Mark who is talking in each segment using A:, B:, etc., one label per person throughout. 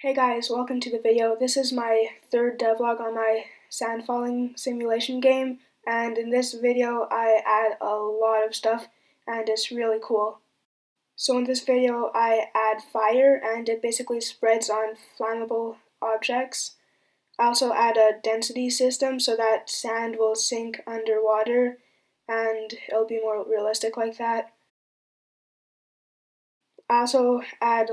A: Hey guys, welcome to the video. This is my third devlog on my sand falling simulation game, and in this video I add a lot of stuff and it's really cool. So in this video I add fire and it basically spreads on flammable objects. I also add a density system so that sand will sink underwater and it'll be more realistic like that. I also add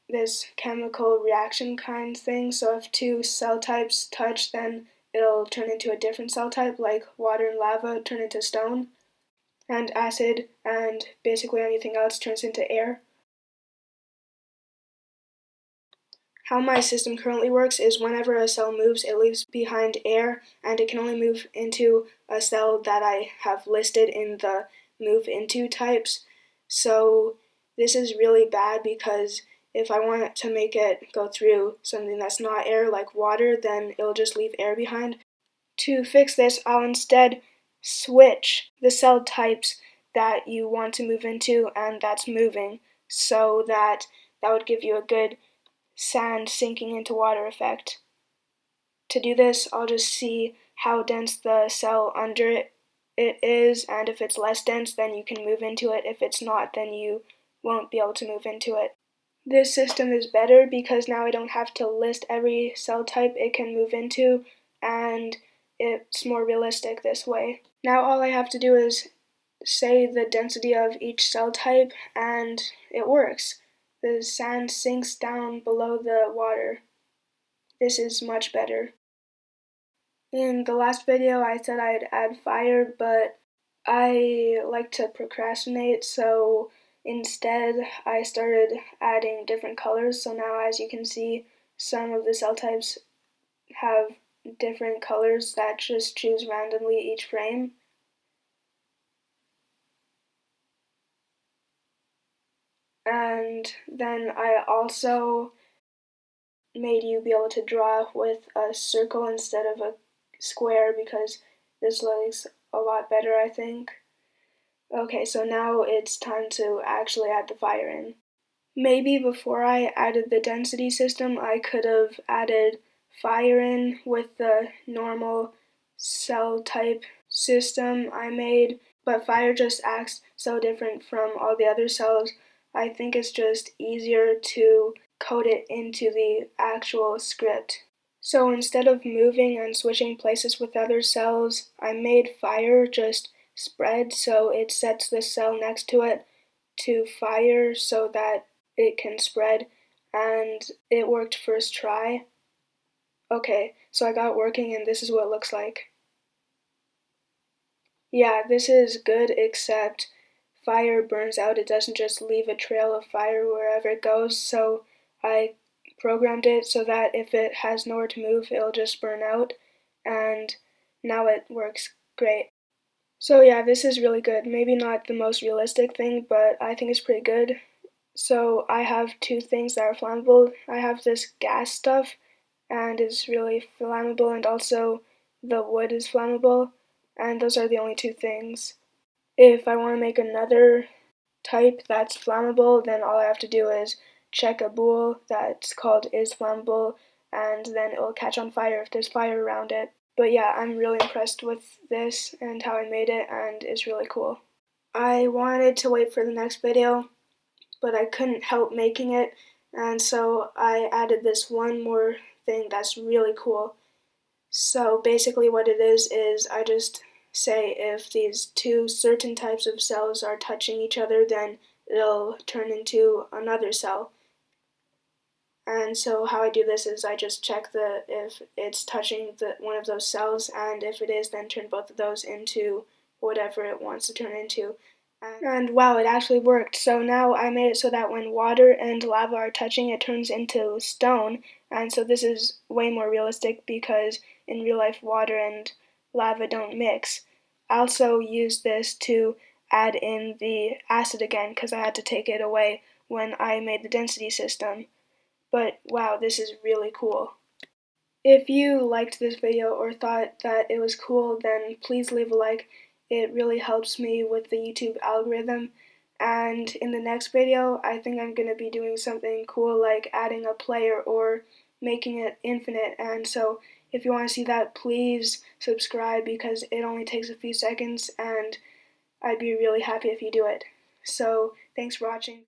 A: this chemical reaction kind thing, so if two cell types touch, then it'll turn into a different cell type, like water and lava turn into stone, and acid and basically anything else turns into air. How my system currently works is whenever a cell moves, it leaves behind air, and it can only move into a cell that I have listed in the move into types. So this is really bad because if I want to make it go through something that's not air, like water, then it'll just leave air behind. To fix this, I'll instead switch the cell types that you want to move into and that's moving, so that would give you a good sand sinking into water effect. To do this, I'll just see how dense the cell under it is, and if it's less dense, then you can move into it. If it's not, then you won't be able to move into it. This system is better because now I don't have to list every cell type it can move into, and it's more realistic this way. Now all I have to do is say the density of each cell type, and it works. The sand sinks down below the water. This is much better. In the last video I said I'd add fire, but I like to procrastinate, so instead I started adding different colors. So now, as you can see, some of the cell types have different colors that just choose randomly each frame. And then I also made you be able to draw with a circle instead of a square because this looks a lot better, I think. Okay, so now it's time to actually add the fire in. Maybe before I added the density system, I could have added fire in with the normal cell type system I made, but fire just acts so different from all the other cells. I think it's just easier to code it into the actual script. So instead of moving and switching places with other cells, I made fire just spread, so it sets the cell next to it to fire so that it can spread, and it worked first try. Okay, so I got it working and this is what it looks like. Yeah, this is good, except fire burns out. It doesn't just leave a trail of fire wherever it goes, so I programmed it so that if it has nowhere to move, it'll just burn out, and now it works great. So yeah, this is really good. Maybe not the most realistic thing, but I think it's pretty good. So I have two things that are flammable. I have this gas stuff, and it's really flammable, and also the wood is flammable, and those are the only two things. If I want to make another type that's flammable, then all I have to do is check a bool that's called is flammable, and then it will catch on fire if there's fire around it. But yeah, I'm really impressed with this and how I made it, and it's really cool. I wanted to wait for the next video, but I couldn't help making it, and so I added this one more thing that's really cool. So basically what it is I just say if these two certain types of cells are touching each other, then it'll turn into another cell. And so how I do this is I just check if it's touching one of those cells, and if it is, then turn both of those into whatever it wants to turn into. And wow, it actually worked. So now I made it so that when water and lava are touching, it turns into stone. And so this is way more realistic because in real life, water and lava don't mix. I also used this to add in the acid again because I had to take it away when I made the density system. But wow, this is really cool. If you liked this video or thought that it was cool, then please leave a like. It really helps me with the YouTube algorithm. And in the next video, I think I'm going to be doing something cool like adding a player or making it infinite. And so if you want to see that, please subscribe because it only takes a few seconds and I'd be really happy if you do it. So thanks for watching.